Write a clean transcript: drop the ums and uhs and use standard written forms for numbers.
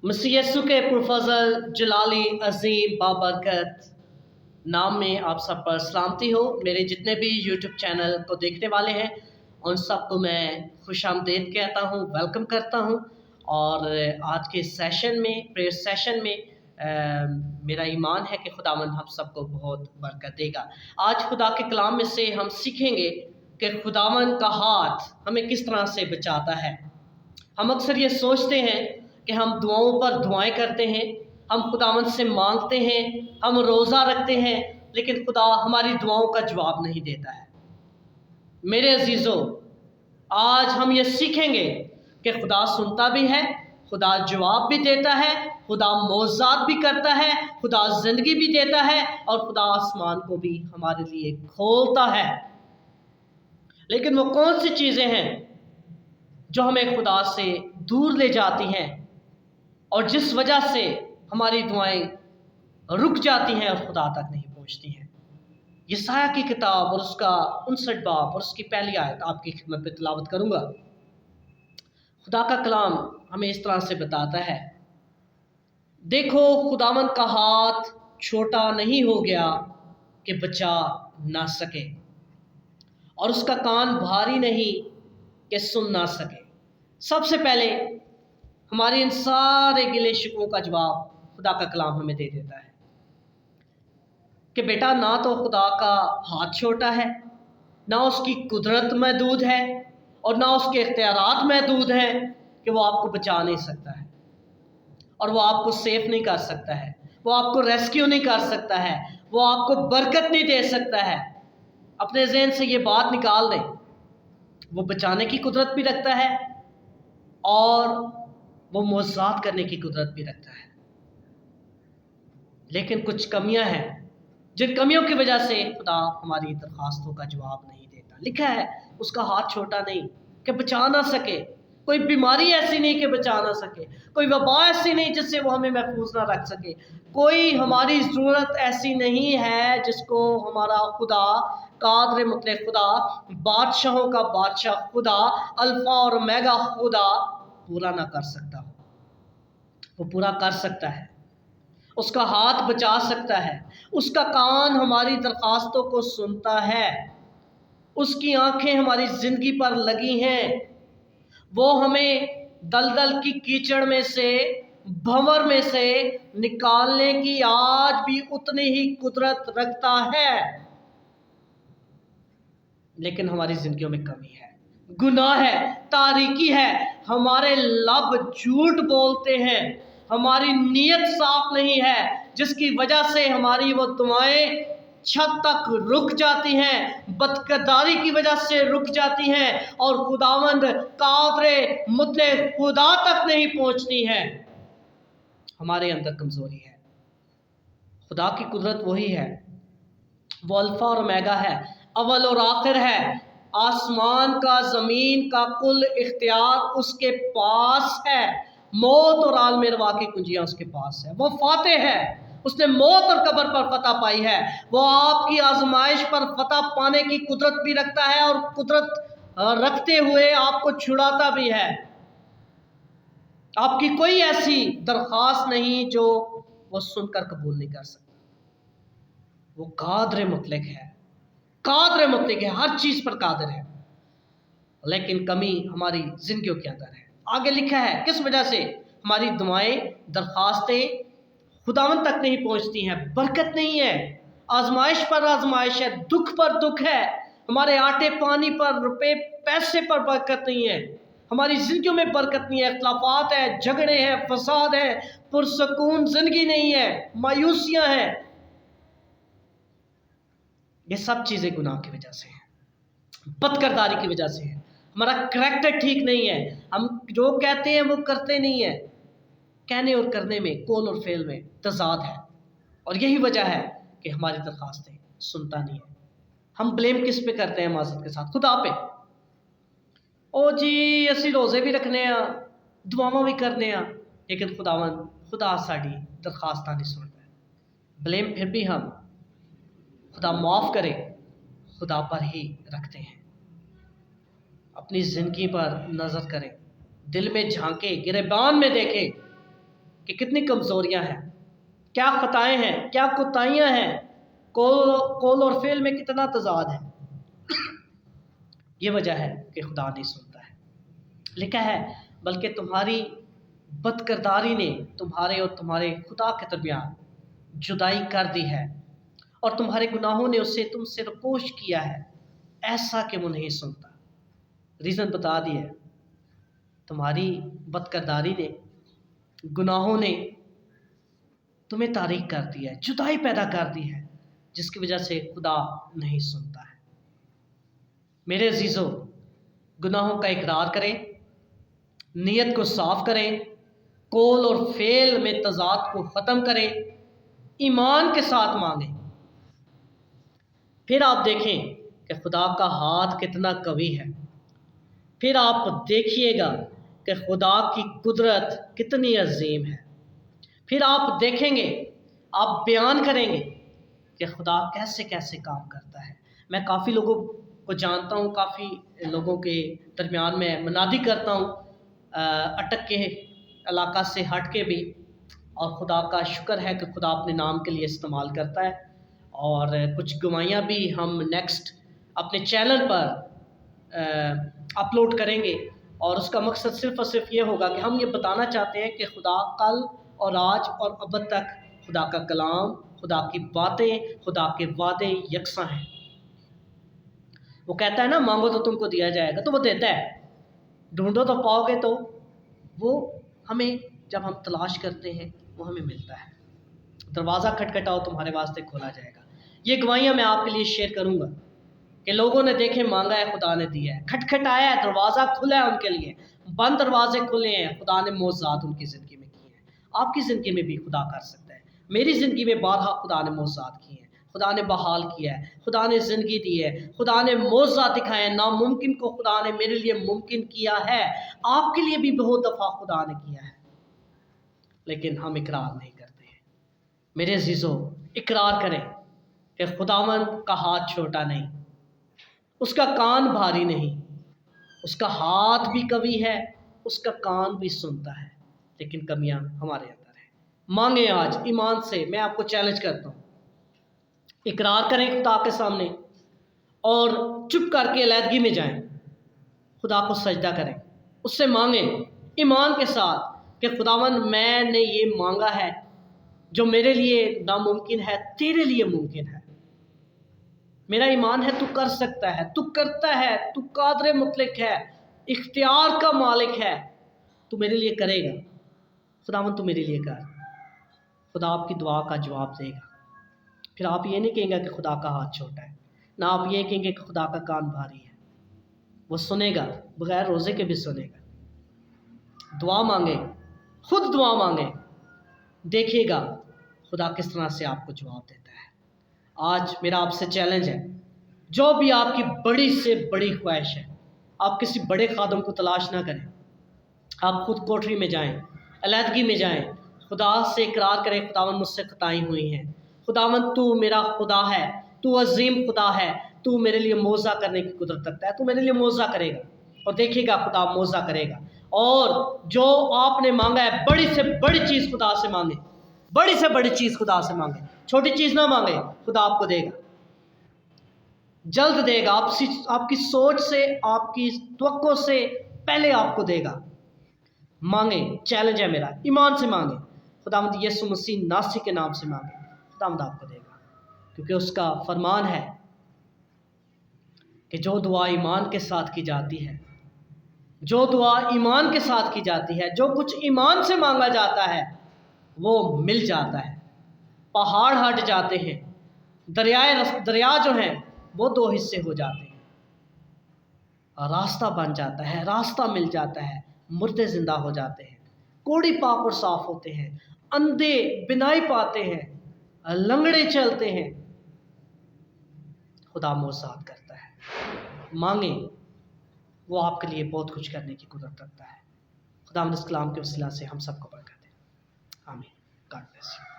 मसीह यीशु के पुरफज़ल जलाली अजीम बाबरकत नाम में आप सब पर सलामती हो। मेरे जितने भी यूट्यूब चैनल को देखने वाले हैं उन सबको मैं खुशामदीद कहता हूँ, वेलकम करता हूँ। और आज के सेशन में, प्रेयर सेशन में मेरा ईमान है कि खुदावंद हम सबको बहुत बरकत देगा। आज खुदा के कलाम में से हम सीखेंगे कि खुदावंद का हाथ हमें किस तरह से बचाता है। हम अक्सर ये सोचते हैं कि हम दुआओं पर दुआएं करते हैं, हम खुदावंद से मांगते हैं, हम रोज़ा रखते हैं, लेकिन खुदा हमारी दुआओं का जवाब नहीं देता है। मेरे अजीज़ों, आज हम ये सीखेंगे कि खुदा सुनता भी है, खुदा जवाब भी देता है, खुदा मौज़ात भी करता है, खुदा ज़िंदगी भी देता है और खुदा आसमान को भी हमारे लिए खोलता है। लेकिन वो कौन सी चीज़ें हैं जो हमें खुदा से दूर ले जाती हैं और जिस वजह से हमारी दुआएं रुक जाती हैं और खुदा तक नहीं पहुंचती हैं। यशायाह की किताब और उसका 59 बाब और उसकी पहली आयत आपकी खिदमत में तिलावत करूंगा। खुदा का कलाम हमें इस तरह से बताता है, देखो खुदावंद का हाथ छोटा नहीं हो गया कि बचा ना सके, और उसका कान भारी नहीं कि सुन ना सके। सबसे पहले हमारे इन सारे गिले शिकवों का जवाब खुदा का कलाम हमें दे देता है कि बेटा, ना तो खुदा का हाथ छोटा है, ना उसकी कुदरत महदूद है और ना उसके इख्तियारात महदूद हैं कि वो आपको बचा नहीं सकता है और वो आपको सेफ नहीं कर सकता है, वो आपको रेस्क्यू नहीं कर सकता है, वो आपको बरकत नहीं दे सकता है। अपने ज़हन से ये बात निकाल दें, वो बचाने की कुदरत भी रखता है और वो मौज़ात करने की कुदरत भी रखता है। लेकिन कुछ कमियां हैं, जिन कमियों की वजह से खुदा हमारी दरख्वास्तों का जवाब नहीं देता। लिखा है उसका हाथ छोटा नहीं कि बचा ना सके, कोई बीमारी ऐसी नहीं कि बचा ना सके, कोई वबा ऐसी नहीं जिससे वो हमें महफूज ना रख सके, कोई हमारी ज़रूरत ऐसी नहीं है जिसको हमारा खुदा कादिर मुतलक खुदा, बादशाहों का बादशाह खुदा, अल्फा और ओमेगा खुदा पूरा ना कर सकता हो। वो पूरा कर सकता है, उसका हाथ बचा सकता है, उसका कान हमारी दरख्वास्तों को सुनता है, उसकी आंखें हमारी ज़िंदगी पर लगी हैं। वो हमें दलदल की कीचड़ में से, भंवर में से निकालने की आज भी उतनी ही कुदरत रखता है। लेकिन हमारी जिंदगियों में कमी है, गुनाह है, तारीकी है, हमारे लब झूठ बोलते हैं, हमारी नीयत साफ नहीं है, जिसकी वजह से हमारी वो दुआएं छत तक रुक जाती हैं, बदकरदारी की वजह से रुक जाती हैं और खुदावंद कादिर मुतलक खुदा तक नहीं पहुंचती हैं। हमारे अंदर कमजोरी है। खुदा की कुदरत वही है, वो अल्फा और ओमेगा है, अव्वल और आखिर है। आसमान का, ज़मीन का कुल इख्तियार उसके पास है। मौत और आलम रवा की कुंजियाँ उसके पास है। वो फातेह है, उसने मौत और कब्र पर फतह पाई है। वो आपकी आजमाइश पर फतह पाने की कुदरत भी रखता है और कुदरत रखते हुए आपको छुड़ाता भी है। आपकी कोई ऐसी दरख्वास्त नहीं जो वो सुनकर कबूल नहीं कर सकता। वो कादिर मुतलक है, कादिर मुतलक है, हर चीज़ पर कादिर है। लेकिन कमी हमारी जिंदगियों के अंदर है। आगे लिखा है किस वजह से हमारी दुआएं, दरख्वास्तें खुदावंद तक नहीं पहुंचती हैं। बरकत नहीं है, आजमाइश पर आजमाइश है, दुख पर दुख है, हमारे आटे पानी पर, रुपए पैसे पर बरकत नहीं है, हमारी जिंदगियों में बरकत नहीं है, इख्तिलाफात है, झगड़े हैं, फसाद है, पुरसकून जिंदगी नहीं है, मायूसियां हैं। ये सब चीज़ें गुनाह की वजह से हैं, बदकरदारी की वजह से है। हमारा करैक्टर ठीक नहीं है, हम जो कहते हैं वो करते नहीं है, कहने और करने में, कौल और फेल में तजाद है। और यही वजह है कि हमारी दरख्वास्तें सुनता नहीं है। हम ब्लेम किस पे करते हैं माज़रत के साथ? खुदा पे। ओ जी असी रोज़े भी रखने आ, दुआवां भी करने आ, लेकिन खुदा साड़ी दरख्वास्तां नहीं सुनता है। ब्लेम फिर भी हम खुदा माफ़ करे खुदा पर ही रखते हैं। अपनी ज़िंदगी पर नज़र करें, दिल में झांके, गिरेबान में देखें کہ کتنی کمزوریاں ہیں، کیا خطائیں ہیں، کیا کوتاہیاں ہیں، قول اور فعل میں کتنا تضاد ہے۔ یہ وجہ ہے کہ خدا نہیں سنتا ہے۔ لکھا ہے بلکہ تمہاری بد کرداری نے تمہارے اور تمہارے خدا کے درمیان جدائی کر دی ہے، اور تمہارے گناہوں نے اسے تم سے رپوش کیا ہے، ایسا کہ وہ نہیں سنتا۔ ریزن بتا دیا ہے، تمہاری بد کرداری نے، گناہوں نے تمہیں تاریک کر دی ہے، جدائی پیدا کر دی ہے، جس کی وجہ سے خدا نہیں سنتا ہے۔ میرے عزیزو، گناہوں کا اقرار کریں، نیت کو صاف کریں، قول اور فعل میں تضاد کو ختم کریں، ایمان کے ساتھ مانگیں، پھر آپ دیکھیں کہ خدا کا ہاتھ کتنا قوی ہے۔ پھر آپ دیکھیے گا کہ خدا کی قدرت کتنی عظیم ہے۔ پھر آپ دیکھیں گے، آپ بیان کریں گے کہ خدا کیسے کیسے کام کرتا ہے۔ میں کافی لوگوں کو جانتا ہوں، کافی لوگوں کے درمیان میں منادی کرتا ہوں، اٹک کے علاقہ سے ہٹ کے بھی، اور خدا کا شکر ہے کہ خدا اپنے نام کے لیے استعمال کرتا ہے۔ اور کچھ گواہیاں بھی ہم نیکسٹ اپنے چینل پر اپلوڈ کریں گے، اور اس کا مقصد صرف اور صرف یہ ہوگا کہ ہم یہ بتانا چاہتے ہیں کہ خدا کل اور آج اور ابد تک خدا کا کلام، خدا کی باتیں، خدا کے وعدے یکساں ہیں۔ وہ کہتا ہے نا، مانگو تو تم کو دیا جائے گا، تو وہ دیتا ہے۔ ڈھونڈو تو پاؤ گے، تو وہ ہمیں جب ہم تلاش کرتے ہیں وہ ہمیں ملتا ہے۔ دروازہ کھٹکھٹاؤ، تمہارے واسطے کھولا جائے گا۔ یہ گواہیاں میں آپ کے لیے شیئر کروں گا کہ لوگوں نے دیکھے، مانگا ہے، خدا نے دیا ہے، کھٹکھٹایا ہے، دروازہ کھلا ہے ان کے لیے، بند دروازے کھلے ہیں، خدا نے معجزات ان کی زندگی میں کیے ہیں۔ آپ کی زندگی میں بھی خدا کر سکتا ہے۔ میری زندگی میں بارہا خدا نے معجزات کیے ہیں، خدا نے بحال کیا ہے، خدا نے زندگی دی ہے، خدا نے معجزات دکھائے ہیں۔ ناممکن کو خدا نے میرے لیے ممکن کیا ہے، آپ کے لیے بھی بہت دفعہ خدا نے کیا ہے، لیکن ہم اقرار نہیں کرتے ہیں۔ میرے عزیزو، اقرار کریں کہ خداوند کا ہاتھ چھوٹا نہیں، اس کا کان بھاری نہیں، اس کا ہاتھ بھی قوی ہے، اس کا کان بھی سنتا ہے، لیکن کمیاں ہمارے اندر ہیں۔ مانگیں آج ایمان سے، میں آپ کو چیلنج کرتا ہوں، اقرار کریں خدا کے سامنے، اور چپ کر کے علیحدگی میں جائیں، خدا کو سجدہ کریں، اس سے مانگیں ایمان کے ساتھ کہ خداوند میں نے یہ مانگا ہے، جو میرے لیے ناممکن ہے تیرے لیے ممکن ہے۔ میرا ایمان ہے تو کر سکتا ہے، تو کرتا ہے، تو قادر مطلق ہے، اختیار کا مالک ہے، تو میرے لیے کرے گا۔ خداوند تو میرے لیے کر، خدا آپ کی دعا کا جواب دے گا۔ پھر آپ یہ نہیں کہیں گے کہ خدا کا ہاتھ چھوٹا ہے، نہ آپ یہ کہیں گے کہ خدا کا کان بھاری ہے۔ وہ سنے گا، بغیر روزے کے بھی سنے گا۔ دعا مانگیں، خود دعا مانگیں، دیکھیے گا خدا کس طرح سے آپ کو جواب دیتا ہے۔ آج میرا آپ سے چیلنج ہے، جو بھی آپ کی بڑی سے بڑی خواہش ہے، آپ کسی بڑے خادم کو تلاش نہ کریں، آپ خود کوٹری میں جائیں، علیحدگی میں جائیں، خدا سے اقرار کریں، خداوند مجھ سے خطائیں ہوئی ہیں، خداوند تو میرا خدا ہے، تو عظیم خدا ہے، تو میرے لیے معجزہ کرنے کی قدرت رکھتا ہے، تو میرے لیے معجزہ کرے گا، اور دیکھیے گا خدا معجزہ کرے گا۔ اور جو آپ نے مانگا ہے، بڑی سے بڑی چیز خدا سے مانگیں، بڑی سے بڑی چیز خدا سے مانگیں، چھوٹی چیز نہ مانگیں، خدا آپ کو دے گا، جلد دے گا، آپ کی سوچ سے، آپ کی توقع سے پہلے آپ کو دے گا۔ مانگیں، چیلنج ہے میرا، ایمان سے مانگیں، خداوند یسوع مسیح ناصری کے نام سے مانگیں، خداوند آپ کو دے گا، کیونکہ اس کا فرمان ہے کہ جو دعا ایمان کے ساتھ کی جاتی ہے، جو دعا ایمان کے ساتھ کی جاتی ہے، جو کچھ ایمان سے مانگا جاتا ہے، وہ مل جاتا ہے۔ پہاڑ ہٹ جاتے ہیں، دریا جو ہیں وہ دو حصے ہو جاتے ہیں، راستہ بن جاتا ہے، راستہ مل جاتا ہے، مردے زندہ ہو جاتے ہیں، کوڑی پاک اور صاف ہوتے ہیں، اندھے بینائی پاتے ہیں، لنگڑے چلتے ہیں۔ خدا معجزات کرتا ہے، مانگیں، وہ آپ کے لیے بہت کچھ کرنے کی قدرت رکھتا ہے۔ خدا اس کلام کے وسیلہ سے ہم سب کو برکت دے، آمین۔ God bless you.